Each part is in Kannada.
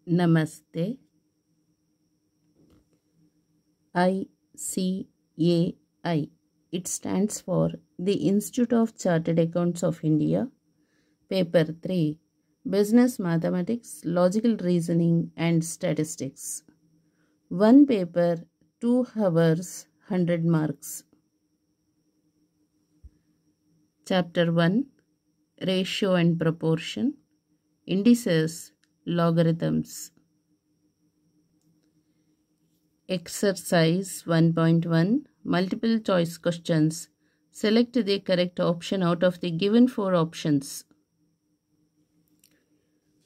Namaste. ICAI. It stands for the Institute of Chartered Accountants of India. Paper 3. Business Mathematics, Logical Reasoning and Statistics. One paper, 2 hours, 100 marks. Chapter 1. Ratio and Proportion. Indices, Logarithms. Exercise 1.1 Multiple choice questions. Select the correct option out of the given 4 options.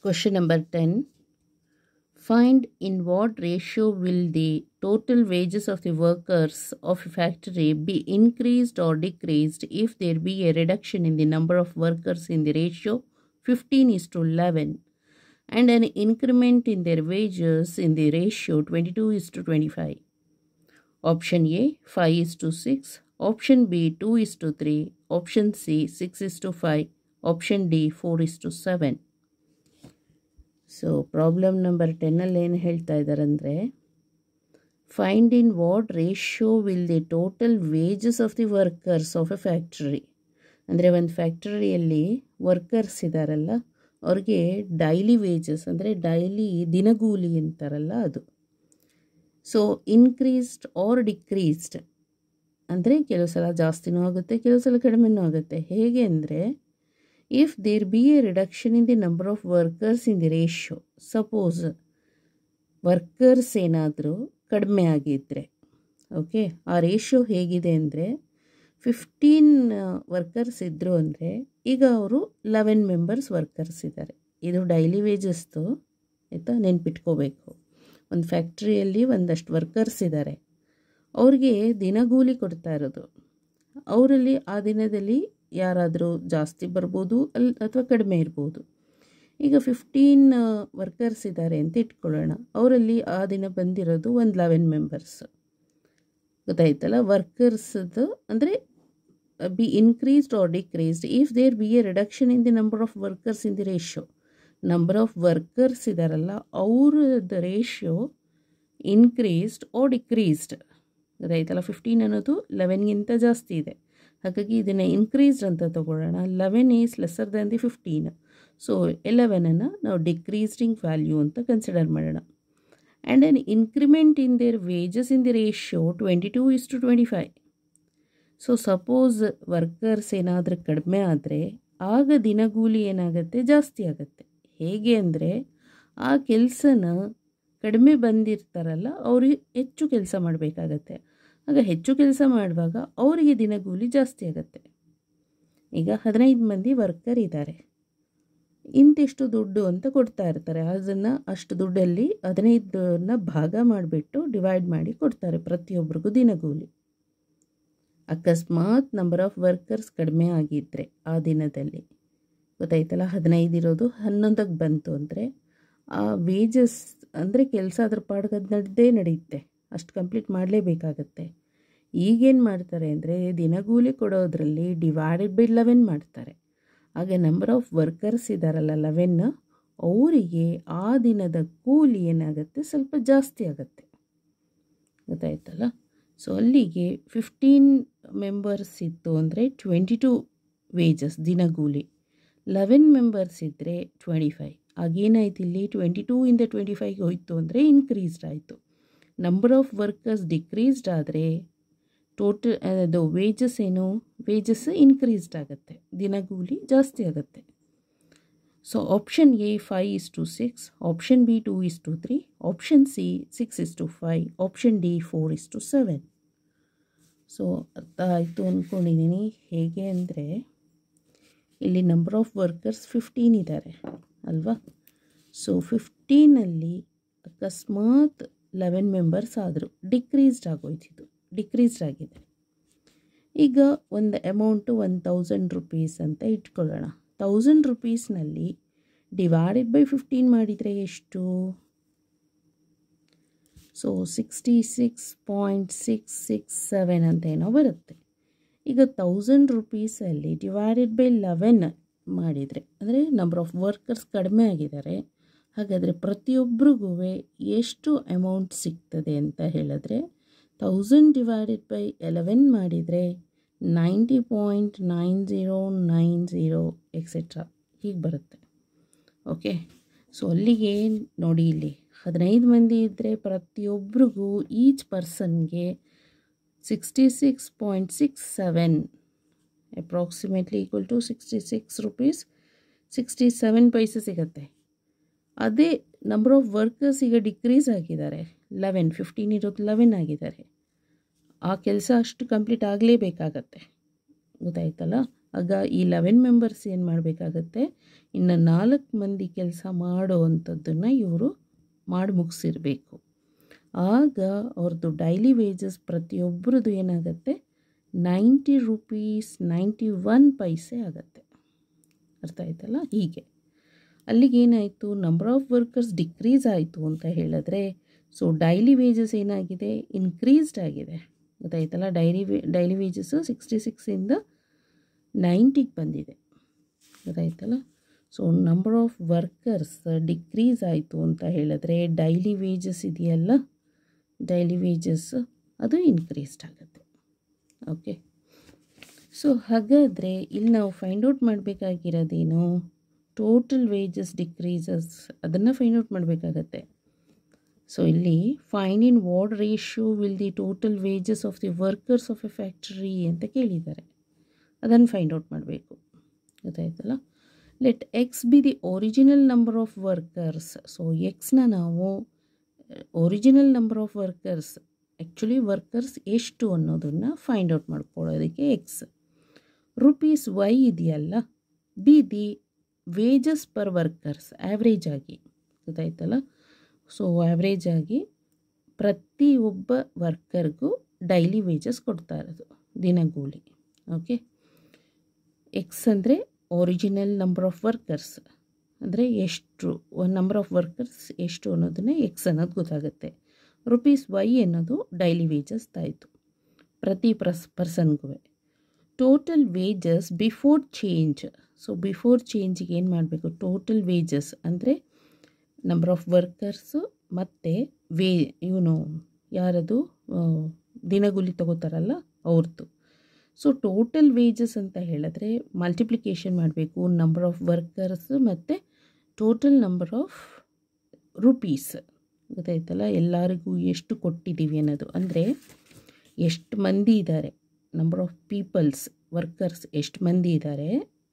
Question number 10. Find in what ratio will the total wages of the workers of a factory be increased or decreased if there be a reduction in the number of workers in the ratio 15:11 and an increment in their wages in the ratio 22:25. Option A 5:6, option B 2:3, option C 6:5, option D 4:7. So problem number 10ಅಲ್ಲಿ ಏನು ಹೇಳ್ತಾ ಇದ್ದಾರೆ ಅಂದರೆ, find in what ratio will the total wages of the workers of a factory. ಅಂದರೆ ಒಂದು ಫ್ಯಾಕ್ಟರಿಯಲ್ಲಿ ವರ್ಕರ್ಸ್ ಇದ್ದಾರಲ್ಲ, ಅವ್ರಿಗೆ ಡೈಲಿ ವೇಜಸ್ ಅಂದರೆ ಡೈಲಿ ದಿನಗೂಲಿ ಅಂತಾರಲ್ಲ ಅದು. ಸೊ ಇನ್ಕ್ರೀಸ್ಡ್ ಆರ್ ಡಿಕ್ರೀಸ್ಡ್ ಅಂದರೆ ಕೆಲವು ಸಲ ಜಾಸ್ತಿನೂ ಆಗುತ್ತೆ, ಕೆಲವು ಸಲ ಕಡಿಮೆನೂ ಆಗುತ್ತೆ. ಹೇಗೆ ಅಂದರೆ, if there be a reduction in the number of workers in the ratio, suppose workers ಏನಾದರೂ ಕಡಿಮೆ ಆಗಿದ್ದರೆ, ಓಕೆ, ಆ ರೇಷಿಯೋ ಹೇಗಿದೆ ಅಂದರೆ 15 ವರ್ಕರ್ಸ್ ಇದ್ದರು ಅಂದರೆ ಈಗ ಅವರು 11 ಮೆಂಬರ್ಸ್ ವರ್ಕರ್ಸ್ ಇದ್ದಾರೆ. ಇದು ಡೈಲಿ ವೇಜಸ್ದು ಆಯಿತಾ, ನೆನ್ಪಿಟ್ಕೋಬೇಕು. ಒಂದು ಫ್ಯಾಕ್ಟ್ರಿಯಲ್ಲಿ ಒಂದಷ್ಟು ವರ್ಕರ್ಸ್ ಇದ್ದಾರೆ, ಅವ್ರಿಗೆ ದಿನಗೂಲಿ ಕೊಡ್ತಾ ಇರೋದು. ಅವರಲ್ಲಿ ಆ ದಿನದಲ್ಲಿ ಯಾರಾದರೂ ಜಾಸ್ತಿ ಬರ್ಬೋದು ಅಥವಾ ಕಡಿಮೆ ಇರ್ಬೋದು. ಈಗ 15 ವರ್ಕರ್ಸ್ ಇದ್ದಾರೆ ಅಂತ ಇಟ್ಕೊಳ್ಳೋಣ, ಅವರಲ್ಲಿ ಆ ದಿನ ಬಂದಿರೋದು ಒಂದು 11 ಮೆಂಬರ್ಸ್. ಗೊತ್ತಾಯ್ತಲ್ಲ, ವರ್ಕರ್ಸ್ದು ಅಂದರೆ B increased R decreased if there be A reduction in the number of workers in the ratio. Number of workers ಇದ್ದಾರಲ್ಲ ಅವ್ರದ್ದು ರೇಷಿಯೋ ಇನ್ಕ್ರೀಸ್ಡ್ ಆರ್ ಡಿಕ್ರೀಸ್ಡ್. ಗೊತ್ತಾಯ್ತಲ್ಲ, 15 ಅನ್ನೋದು 11ಗಿಂತ ಜಾಸ್ತಿ ಇದೆ, ಹಾಗಾಗಿ ಇದನ್ನು ಇನ್ಕ್ರೀಸ್ಡ್ ಅಂತ ತಗೊಳ್ಳೋಣ. 11 is lesser than the 15. So 11ಅನ್ನು ನಾವು ಡಿಕ್ರೀಸ್ಡಿಂಗ್ ವ್ಯಾಲ್ಯೂ ಅಂತ ಕನ್ಸಿಡರ್ ಮಾಡೋಣ. And an increment in their wages in the ratio 22:25. So suppose workers ಏನಾದರೂ ಕಡಿಮೆ ಆದರೆ ಆಗ ದಿನಗೂಲಿ ಏನಾಗುತ್ತೆ, ಜಾಸ್ತಿ ಆಗುತ್ತೆ. ಹೇಗೆ ಅಂದರೆ, ಆ ಕೆಲಸನ ಕಡಿಮೆ ಬಂದಿರ್ತಾರಲ್ಲ ಅವ್ರಿಗೆ ಹೆಚ್ಚು ಕೆಲಸ ಮಾಡಬೇಕಾಗತ್ತೆ. ಆಗ ಹೆಚ್ಚು ಕೆಲಸ ಮಾಡುವಾಗ ಅವರಿಗೆ ದಿನಗೂಲಿ ಜಾಸ್ತಿ ಆಗುತ್ತೆ. ಈಗ 15 ಮಂದಿ ವರ್ಕರ್ ಇದ್ದಾರೆ, ಇಂತಿಷ್ಟು ದುಡ್ಡು ಅಂತ ಕೊಡ್ತಾ ಇರ್ತಾರೆ. ಅದನ್ನು ಅಷ್ಟು ದುಡ್ಡಲ್ಲಿ 15ನ್ನ ಭಾಗ ಮಾಡಿಬಿಟ್ಟು ಡಿವೈಡ್ ಮಾಡಿ ಕೊಡ್ತಾರೆ ಪ್ರತಿಯೊಬ್ಬರಿಗೂ ದಿನಗೂಲಿ. ಅಕಸ್ಮಾತ್ ನಂಬರ್ ಆಫ್ ವರ್ಕರ್ಸ್ ಕಡಿಮೆ ಆಗಿದ್ದರೆ ಆ ದಿನದಲ್ಲಿ, ಗೊತ್ತಾಯ್ತಲ್ಲ, 15 ಇರೋದು 11ಕ್ಕೆ ಬಂತು ಅಂದರೆ ಆ ವೇಜಸ್ ಅಂದರೆ ಕೆಲಸ ಅದ್ರ ಪಾಡ್ಗೆ ಅದು ನಡೆಯುತ್ತೆ, ಅಷ್ಟು ಕಂಪ್ಲೀಟ್ ಮಾಡಲೇಬೇಕಾಗತ್ತೆ. ಈಗೇನು ಮಾಡ್ತಾರೆ ಅಂದರೆ, ದಿನಗೂಲಿ ಕೊಡೋದ್ರಲ್ಲಿ ಡಿವೈಡೆಡ್ ಬೈ 11 ಮಾಡ್ತಾರೆ. ಆಗ ನಂಬರ್ ಆಫ್ ವರ್ಕರ್ಸ್ ಇದ್ದಾರಲ್ಲ 11, ಅವರಿಗೆ ಆ ದಿನದ ಕೂಲಿ ಏನಾಗುತ್ತೆ, ಸ್ವಲ್ಪ ಜಾಸ್ತಿ ಆಗುತ್ತೆ. ಗೊತ್ತಾಯ್ತಲ್ಲ. ಸೊ ಅಲ್ಲಿಗೆ 15 ಮೆಂಬರ್ಸ್ ಇತ್ತು ಅಂದರೆ 22 ವೇಜಸ್ ದಿನಗೂಲಿ, 11 ಮೆಂಬರ್ಸ್ ಇದ್ದರೆ 25. ಆಗೇನಾಯ್ತು ಇಲ್ಲಿ, 22ಇಂದ 25ಗೆ ಹೋಯಿತು ಅಂದರೆ ಇನ್ಕ್ರೀಸ್ಡ್ ಆಯಿತು. ನಂಬರ್ ಆಫ್ ವರ್ಕರ್ಸ್ ಡಿಕ್ರೀಸ್ಡ್ ಆದರೆ ಟೋಟಲ್ ಅದು ವೇಜಸ್ ಏನು, ವೇಜಸ್ ಇನ್ಕ್ರೀಸ್ಡ್ ಆಗುತ್ತೆ, ದಿನಗೂಲಿ ಜಾಸ್ತಿ ಆಗುತ್ತೆ. So option A 5:6, option B 2:3, option C 6:5, option D 4:7. So ಅರ್ಥ ಆಯಿತು ಅಂದ್ಕೊಂಡಿದ್ದೀನಿ. ಹೇಗೆ ಅಂದರೆ, ಇಲ್ಲಿ ನಂಬರ್ ಆಫ್ ವರ್ಕರ್ಸ್ 15 ಇದ್ದಾರೆ ಅಲ್ವಾ. ಸೊ 15ಅಲ್ಲಿ ಅಕಸ್ಮಾತ್ 11 ಮೆಂಬರ್ಸ್ ಆದರು, ಡಿಕ್ರೀಸ್ಡ್ ಆಗೋಯ್ತಿದ್ದು, ಡಿಕ್ರೀಸ್ಡ್ ಆಗಿದೆ. ಈಗ ಒಂದು ಅಮೌಂಟು 1000 ರೂಪೀಸ್ ಅಂತ ಇಟ್ಕೊಳ್ಳೋಣ. 1000 ರೂಪೀಸ್ನಲ್ಲಿ ಡಿವೈಡೆಡ್ ಬೈ 15 ಮಾಡಿದರೆ ಎಷ್ಟು? ಸೊ 66.667 ಅಂತ ಏನೋ ಬರುತ್ತೆ. ಈಗ 1000 ರೂಪೀಸಲ್ಲಿ ಡಿವೈಡೆಡ್ ಬೈ 11 ಮಾಡಿದರೆ, ಅಂದರೆ ನಂಬರ್ ಆಫ್ ವರ್ಕರ್ಸ್ ಕಡಿಮೆ ಆಗಿದ್ದಾರೆ, ಹಾಗಾದರೆ ಪ್ರತಿಯೊಬ್ಬರಿಗೂ ಎಷ್ಟು ಅಮೌಂಟ್ ಸಿಗ್ತದೆ ಅಂತ ಹೇಳಿದ್ರೆ 1000 ಡಿವೈಡೆಡ್ ಬೈ 11 ಮಾಡಿದರೆ 90.9090 ಎಕ್ಸೆಟ್ರಾ ಹೀಗೆ ಬರುತ್ತೆ. ಓಕೆ, ಸೊ ಅಲ್ಲಿಗೆ ನೋಡಿ, ಇಲ್ಲಿ 15 ಮಂದಿ ಇದ್ದರೆ ಪ್ರತಿಯೊಬ್ಬರಿಗೂ ಈಚ್ ಪರ್ಸನ್ಗೆ 66.67 approximately equal to 66 rupees 67 paise ಸಿಗುತ್ತೆ. ಅದೇ ನಂಬರ್ ಆಫ್ ವರ್ಕರ್ಸ್ ಈಗ ಡಿಕ್ರೀಸ್ ಆಗಿದ್ದಾರೆ, 15 ಇರೋದು 11 ಆಗಿದ್ದಾರೆ. ಆ ಕೆಲಸ ಅಷ್ಟು ಕಂಪ್ಲೀಟ್ ಆಗಲೇಬೇಕಾಗತ್ತೆ, ಗೊತ್ತಾಯ್ತಲ್ಲ. ಆಗ ಈ 11 ಮೆಂಬರ್ಸ್ ಏನು ಮಾಡಬೇಕಾಗತ್ತೆ, ಇನ್ನು 4 ಮಂದಿ ಕೆಲಸ ಮಾಡೋ ಅಂಥದ್ದನ್ನು ಇವರು ಮಾಡಿ ಮುಗಿಸಿರಬೇಕು. ಆಗ ಅವ್ರದ್ದು ಡೈಲಿ ವೇಜಸ್ ಪ್ರತಿಯೊಬ್ಬರದ್ದು ಏನಾಗುತ್ತೆ 90 ರೂಪೀಸ್ 91 ಪೈಸೆ ಆಗುತ್ತೆ. ಅರ್ಥ ಆಯ್ತಲ್ಲ. ಹೀಗೆ ಅಲ್ಲಿಗೇನಾಯಿತು, ನಂಬರ್ ಆಫ್ ವರ್ಕರ್ಸ್ ಡಿಕ್ರೀಸ್ ಆಯಿತು ಅಂತ ಹೇಳಿದ್ರೆ, ಸೊ ಡೈಲಿ ವೇಜಸ್ ಏನಾಗಿದೆ ಇನ್ಕ್ರೀಸ್ಡ್ ಆಗಿದೆ, ಗೊತ್ತಾಯ್ತಲ್ಲ. ಡೈಲಿ ವೇಜಸ್ 66ಇಂದ 90ಗೆ ಬಂದಿದೆ, ಗೊತ್ತಾಯ್ತಲ್ಲ. So number of workers decrease ಆಯಿತು ಅಂತ ಹೇಳಿದ್ರೆ ಡೈಲಿ ವೇಜಸ್ ಇದೆಯಲ್ಲ, ಡೈಲಿ ವೇಜಸ್ ಅದು ಇನ್ಕ್ರೀಸ್ಡ್ ಆಗುತ್ತೆ. ಓಕೆ, ಸೊ ಹಾಗಾದರೆ ಇಲ್ಲಿ ನಾವು ಫೈಂಡ್ ಔಟ್ ಮಾಡಬೇಕಾಗಿರೋದೇನು, ಟೋಟಲ್ ವೇಜಸ್ ಡಿಕ್ರೀಸಸ್, ಅದನ್ನು ಫೈಂಡ್ ಔಟ್ ಮಾಡಬೇಕಾಗತ್ತೆ. ಸೊ ಇಲ್ಲಿ find in what ratio will the total wages of the workers of A factory ಅಂತ ಕೇಳಿದ್ದಾರೆ, ಅದನ್ನು ಫೈಂಡ್ ಔಟ್ ಮಾಡಬೇಕು, ಗೊತ್ತಾಯ್ತಲ್ಲ. Let X be the original number of workers. So ಎಕ್ಸ್ನ ನಾವು original number of workers, actually workers ಎಷ್ಟು ಅನ್ನೋದನ್ನು ಫೈಂಡ್ ಔಟ್ ಮಾಡ್ಕೊಳ್ಳೋದಕ್ಕೆ ಎಕ್ಸ್. ರುಪೀಸ್ ವೈ ಇದೆಯಲ್ಲ, be the wages per workers average ಆಗಿ, ಗೊತ್ತಾಯ್ತಲ್ಲ. ಸೊ ಆ್ಯಾವ್ರೇಜ್ ಆಗಿ ಪ್ರತಿಯೊಬ್ಬ ವರ್ಕರ್ಗೂ ಡೈಲಿ ವೇಜಸ್ ಕೊಡ್ತಾ ಇರೋದು, ದಿನಗೂಲಿ. ಓಕೆ, ಎಕ್ಸ್ ಅಂದರೆ ಒರಿಜಿನಲ್ ನಂಬರ್ ಆಫ್ ವರ್ಕರ್ಸ್, ಅಂದರೆ ಎಷ್ಟು ನಂಬರ್ ಆಫ್ ವರ್ಕರ್ಸ್ ಎಷ್ಟು ಅನ್ನೋದನ್ನೇ ಎಕ್ಸ್ ಅನ್ನೋದು ಗೊತ್ತಾಗುತ್ತೆ. ರುಪೀಸ್ ವೈ ಅನ್ನೋದು ಡೈಲಿ ವೇಜಸ್ ಆಯಿತು ಪ್ರತಿ ಪರ್ಸನ್ಗೂ. Total wages before change. So before ಚೇಂಜಿಗೆ ಏನು ಮಾಡಬೇಕು, ಟೋಟಲ್ ವೇಜಸ್ ಅಂದರೆ ನಂಬರ್ ಆಫ್ ವರ್ಕರ್ಸು ಮತ್ತು ಇವನು ಯಾರದು ದಿನಗೂಲಿ ತಗೋತಾರಲ್ಲ ಅವ್ರದ್ದು. ಸೊ ಟೋಟಲ್ ವೇಜಸ್ ಅಂತ ಹೇಳಿದ್ರೆ ಮಲ್ಟಿಪ್ಲಿಕೇಶನ್ ಮಾಡಬೇಕು ನಂಬರ್ ಆಫ್ ವರ್ಕರ್ಸ್ ಮತ್ತು ಟೋಟಲ್ ನಂಬರ್ ಆಫ್ ರುಪೀಸ್, ಗೊತ್ತಾಯ್ತಲ್ಲ. ಎಲ್ಲರಿಗೂ ಎಷ್ಟು ಕೊಟ್ಟಿದ್ದೀವಿ ಅನ್ನೋದು, ಅಂದರೆ ಎಷ್ಟು ಮಂದಿ ಇದ್ದಾರೆ, ನಂಬರ್ ಆಫ್ ಪೀಪಲ್ಸ್ ವರ್ಕರ್ಸ್ ಎಷ್ಟು ಮಂದಿ ಇದ್ದಾರೆ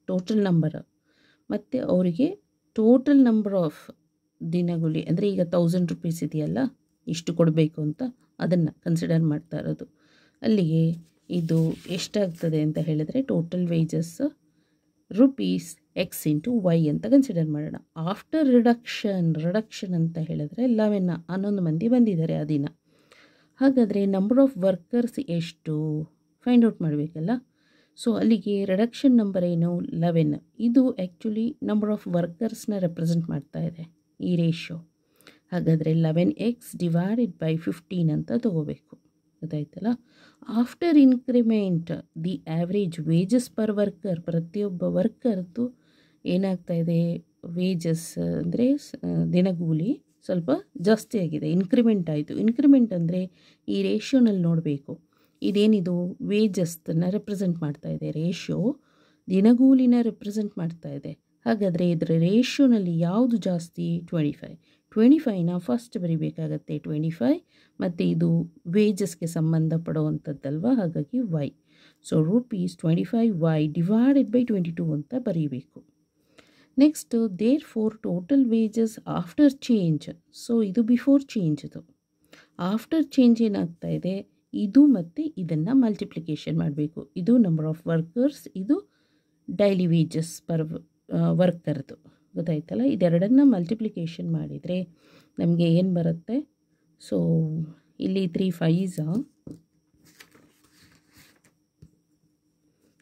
ಟೋಟಲ್ ನಂಬರ್, ಮತ್ತು ಅವರಿಗೆ ಟೋಟಲ್ ನಂಬರ್ ಆಫ್ ದಿನಗೂಲಿ, ಅಂದರೆ ಈಗ 1000 ರೂಪೀಸ್ ಇದೆಯಲ್ಲ ಇಷ್ಟು ಕೊಡಬೇಕು ಅಂತ ಅದನ್ನು ಕನ್ಸಿಡರ್ ಮಾಡ್ತಾ ಇರೋದು. ಅಲ್ಲಿಗೆ ಇದು ಎಷ್ಟಾಗ್ತದೆ ಅಂತ ಹೇಳಿದರೆ total wages rupees x into y ಅಂತ ಕನ್ಸಿಡರ್ ಮಾಡೋಣ. ಆಫ್ಟರ್ ರಿಡಕ್ಷನ್ ಅಂತ ಹೇಳಿದ್ರೆ 11 ಮಂದಿ ಬಂದಿದ್ದಾರೆ ಆ ದಿನ. ಹಾಗಾದರೆ ನಂಬರ್ ಆಫ್ ವರ್ಕರ್ಸ್ ಎಷ್ಟು ಫೈಂಡ್ ಔಟ್ ಮಾಡಬೇಕಲ್ಲ. ಸೊ ಅಲ್ಲಿಗೆ ರಿಡಕ್ಷನ್ ನಂಬರ್ ಏನು 11, ಇದು ಆ್ಯಕ್ಚುಲಿ ನಂಬರ್ ಆಫ್ ವರ್ಕರ್ಸ್ನ ರೆಪ್ರೆಸೆಂಟ್ ಮಾಡ್ತಾ ಇದೆ ಈ ರೇಷಿಯೋ. ಹಾಗಾದರೆ 11x ಡಿವೈಡೆಡ್ ಬೈ 15 ಅಂತ ತಗೋಬೇಕು, ಗೊತ್ತಾಯ್ತಲ್ಲ. After increment the average wages per worker, ಪ್ರತಿಯೊಬ್ಬ ವರ್ಕರ್ದು ಏನಾಗ್ತಾ ಇದೆ ವೇಜಸ್ ಅಂದರೆ ದಿನಗೂಲಿ ಸ್ವಲ್ಪ ಜಾಸ್ತಿ ಆಗಿದೆ, ಇನ್ಕ್ರಿಮೆಂಟ್ ಆಯಿತು. ಇನ್ಕ್ರಿಮೆಂಟ್ ಅಂದರೆ ಈ ರೇಷಿಯೋನಲ್ಲಿ ನೋಡಬೇಕು, ಇದೇನಿದು ವೇಜಸ್ನ ರೆಪ್ರೆಸೆಂಟ್ ಮಾಡ್ತಾ ಇದೆ, ರೇಷಿಯೋ ದಿನಗೂಲಿನ ರೆಪ್ರೆಸೆಂಟ್ ಮಾಡ್ತಾ ಇದೆ. ಹಾಗಾದರೆ ಇದರ ರೇಷಿಯೋನಲ್ಲಿ ಯಾವುದು ಜಾಸ್ತಿ, 25ನ ಫಸ್ಟ್ ಬರಿಬೇಕಾಗತ್ತೆ 25, ಮತ್ತು ಇದು ವೇಜಸ್ಗೆ ಸಂಬಂಧಪಡುವಂಥದ್ದಲ್ವ, ಹಾಗಾಗಿ Y. So rupees 25y divided by 22 ಅಂತ ಬರೀಬೇಕು. Next therefore total wages after change. So ಇದು ಬಿಫೋರ್ ಚೇಂಜ್ದು. ಆಫ್ಟರ್ ಚೇಂಜ್ ಏನಾಗ್ತಾ ಇದೆ, ಇದು ಮತ್ತು ಇದನ್ನು ಮಲ್ಟಿಪ್ಲಿಕೇಶನ್ ಮಾಡಬೇಕು. ಇದು ನಂಬರ್ ಆಫ್ ವರ್ಕರ್ಸ್, ಇದು ಡೈಲಿ ವೇಜಸ್ ಪರ್ ವರ್ಕರ್ದು, ಗೊತ್ತಾಯ್ತಲ್ಲ. ಇದೆರಡನ್ನು ಮಲ್ಟಿಪ್ಲಿಕೇಶನ್ ಮಾಡಿದರೆ ನಮಗೆ ಏನು ಬರುತ್ತೆ. ಸೊ ಇಲ್ಲಿ 3 5s,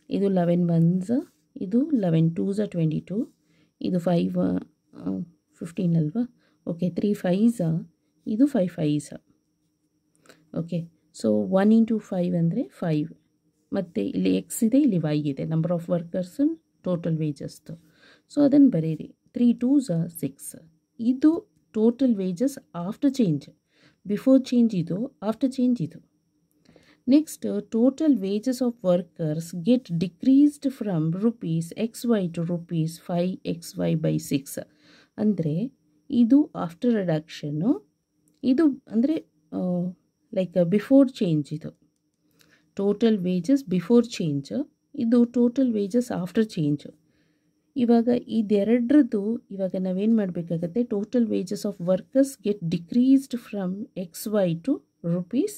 ಇದು 11 1s, ಇದು 11 2s 22, ಇದು 5 15 ಅಲ್ವಾ. ಓಕೆ, 3 5s, ಇದು 5 5s. ಓಕೆ, ಸೊ 1 ಇಂಟು 5 ಅಂದರೆ 5, ಮತ್ತು ಇಲ್ಲಿ ಎಕ್ಸ್ ಇದೆ, ಇಲ್ಲಿ ವೈ ಇದೆ, ನಂಬರ್ ಆಫ್ ವರ್ಕರ್ಸ್ ಟೋಟಲ್ ವೇಜಸ್ದು. ಸೊ ಅದನ್ನು ಬರೀರಿ. 3 2s 6, ಇದು total wages after change. Before change ಇದು, ಆಫ್ಟರ್ ಚೇಂಜ್ ಇದು. Next, total wages of workers get decreased from rupees XY to rupees 5XY/6. ಅಂದರೆ ಇದು ಆಫ್ಟರ್ ರಿಡಕ್ಷನ್ನು, ಇದು ಅಂದರೆ ಲೈಕ್ ಬಿಫೋರ್ ಚೇಂಜ್. ಇದು ಟೋಟಲ್ ವೇಜಸ್ ಬಿಫೋರ್ ಚೇಂಜ್, ಇದು ಟೋಟಲ್ ವೇಜಸ್ ಆಫ್ಟರ್ ಚೇಂಜ್. ಇವಾಗ ಇದೆರಡ್ರದ್ದು ಇವಾಗ ನಾವೇನು ಮಾಡಬೇಕಾಗತ್ತೆ, total wages of workers get decreased from XY to rupees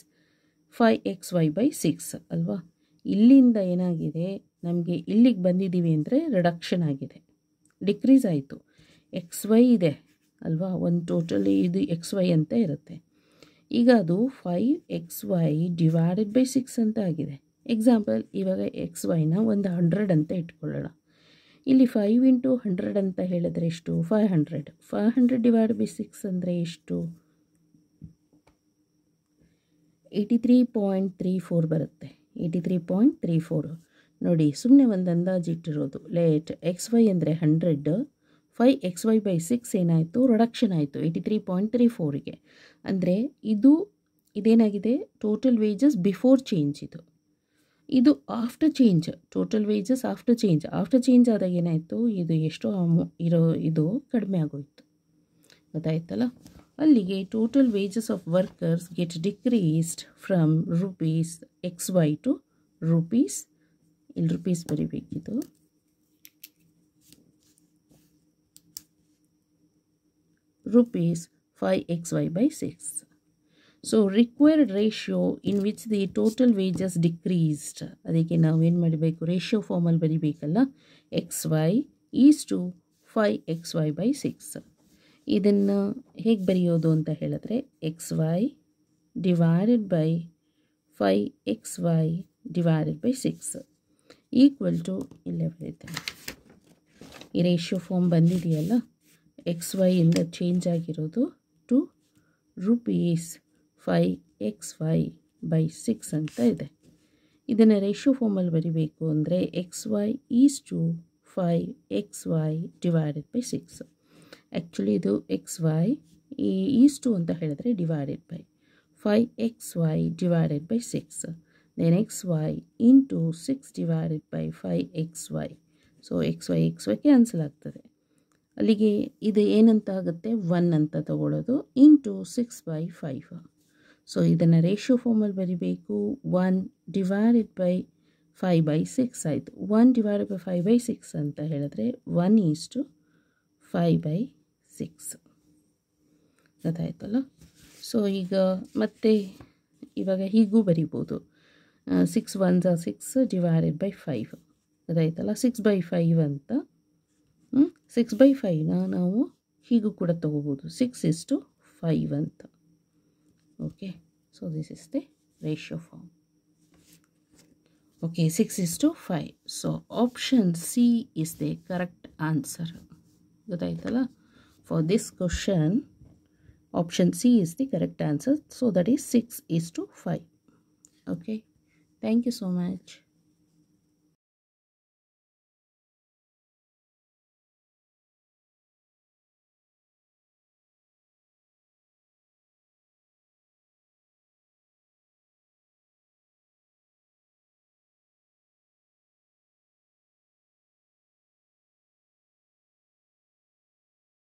5XY/6 ಅಲ್ವಾ. ಇಲ್ಲಿಂದ ಏನಾಗಿದೆ, ನಮಗೆ ಇಲ್ಲಿಗೆ ಬಂದಿದ್ದೀವಿ ಅಂದರೆ ರಿಡಕ್ಷನ್ ಆಗಿದೆ, ಡಿಕ್ರೀಸ್ ಆಯಿತು. XY ಇದೆ ಅಲ್ವಾ, ಒಂದು ಟೋಟಲಿ ಇದು XY ಅಂತ ಇರುತ್ತೆ. ಈಗ ಅದು 5XY/6 ಅಂತ ಆಗಿದೆ. ಎಕ್ಸಾಂಪಲ್, ಇವಾಗ XYನ ಒಂದು 100 ಅಂತ ಇಟ್ಕೊಳ್ಳೋಣ. ಇಲ್ಲಿ 5 × 100 ಅಂತ ಹೇಳಿದ್ರೆ ಎಷ್ಟು, 500. 500/6 ಅಂದರೆ ಎಷ್ಟು, 83.34 ಬರುತ್ತೆ. 83.34 ನೋಡಿ, ಸುಮ್ಮನೆ ಒಂದು ಅಂದಾಜು ಇಟ್ಟಿರೋದು. ಲೇಟ್ XY ಅಂದರೆ 100, 5XY/6 ಏನಾಯಿತು, ರಿಡಕ್ಷನ್ ಆಯಿತು 83.34ಗೆ. ಅಂದರೆ ಇದೇನಾಗಿದೆ, ಟೋಟಲ್ ವೇಜಸ್ ಬಿಫೋರ್ ಚೇಂಜ್. ಇದು after change, total wages after change. After change ಆದಾಗ ಏನಾಯಿತು, ಇದು ಎಷ್ಟೋ ಇದು ಕಡಿಮೆ ಆಗೋಯಿತು, ಗೊತ್ತಾಯ್ತಲ್ಲ. ಅಲ್ಲಿಗೆ total wages of workers get decreased from rupees XY to rupees, ಇಲ್ಲಿ ರುಪೀಸ್ ಬರಿಬೇಕಿದು, rupees 5XY/6. So required ratio in which the total wages decreased, ಅದಕ್ಕೆ ನಾವೇನು ಮಾಡಬೇಕು, ರೇಷಿಯೋ ಫಾರ್ಮಲ್ಲಿ ಬರಿಬೇಕಲ್ಲ. XY is to 5XY/6. ಇದನ್ನು ಹೇಗೆ ಬರೆಯೋದು ಅಂತ ಹೇಳಿದ್ರೆ, XY divided by 5XY/6 equal to, ಇಲ್ಲೇ ಬರೀತೇನೆ, ಈ ರೇಷಿಯೋ ಫಾರ್ಮ್ ಬಂದಿದೆಯಲ್ಲ, XY ಇಂದ ಚೇಂಜ್ ಆಗಿರೋದು ಟು ರುಪೀಸ್ 5XY/6 ಅಂತ ಇದೆ. ಇದನ್ನು ರೇಷಿಯೋ ಫಾರ್ಮಲ್ಲಿ ಬರಿಬೇಕು ಅಂದರೆ XY is to 5XY/6. Actually ಇದು XY ಈಸ್ ಟು ಅಂತ ಹೇಳಿದ್ರೆ divided by 5XY/6. Then XY into 6/5XY. So XY cancel ಆಗ್ತದೆ. ಅಲ್ಲಿಗೆ ಇದು ಏನಂತ ಆಗುತ್ತೆ, 1 ಅಂತ ತಗೊಳ್ಳೋದು, ಇಂಟು 6/5. ಸೊ ಇದನ್ನು ರೇಷಿಯೋ ಫಾರ್ಮಲ್ಲಿ ಬರಿಬೇಕು. 1 ಡಿವೈಡೆಡ್ ಬೈ 5/6 ಆಯಿತು. 1 ಡಿವೈಡೆಡ್ ಬೈ 5/6 ಅಂತ ಹೇಳಿದ್ರೆ 1:5/6 ಗೊತ್ತಾಯ್ತಲ್ಲ. ಸೊ ಈಗ ಮತ್ತೆ ಇವಾಗ ಹೀಗೂ ಬರಿಬೋದು, 6 1s are 6 ಡಿವೈಡೆಡ್ ಬೈ 5 ಗೊತ್ತಾಯ್ತಲ್ಲ, 6/5 ಅಂತ. 6/5ನ ನಾವು ಹೀಗೂ ಕೂಡ ತಗೋಬೋದು, 6:5 ಅಂತ. Okay, so this is the ratio form. Okay, 6:5. So option C is the correct answer, ಗೊತ್ತಾಯ್ತಲ್ಲ. For this question option C is the correct answer. So that is 6:5. Okay, thank you so much.